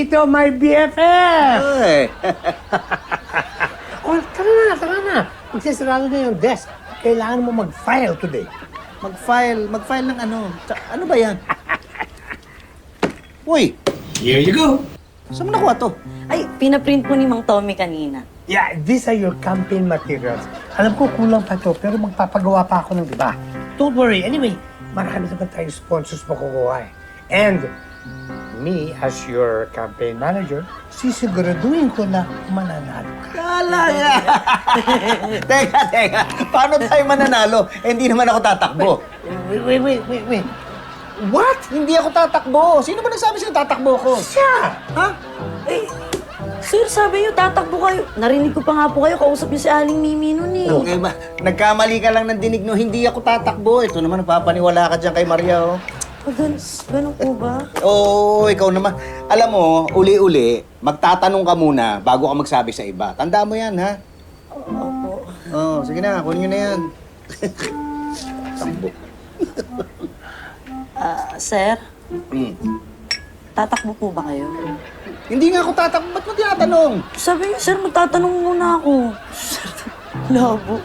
Ito, my BFF! Ay. Oh, tara na. Magsasarado na yung desk. Kailangan mo mag-file today. Mag-file ng ano? Ano ba yan? Uy, Here you go. saan mo nakuha to? Ay, pinaprint po ni Mang Tommy kanina. Yeah, these are your campaign materials. Alam ko kulang pa to, pero magpapagawa pa ako ng iba. Don't worry. Anyway, marami naman tayong sponsors makukuha eh. And me, as your campaign manager, sisiguraduhin ko na mananalo ka. Kala nga. Teka. Paano tayo mananalo? Eh, hindi naman ako tatakbo. Wait. What? Hindi ako tatakbo. Sino ba nagsabi sa'yo tatakbo ko? Siya! Ha? Eh, sir, sabi niyo, tatakbo kayo. Narinig ko pa nga po kayo, kausap niyo si Aling Mimi nun eh. Okay ba? Nagkamali ka lang ng dinig no, hindi ako tatakbo. Ito naman, napapaniwala ka dyan kay Maria, oh. Ganun po ba? Oo, ikaw naman. Alam mo, uli-uli, magtatanong ka muna bago ka magsabi sa iba. Tandaan mo yan, ha? Opo. Oo, sige na, kunin nyo na yan. Takbo. Sir, Hmm. tatakbo po ba kayo? Hindi nga ako tatakbo. Ba't mo tinatanong? Sabi niyo, sir, magtatanong muna ako. Sir, labo.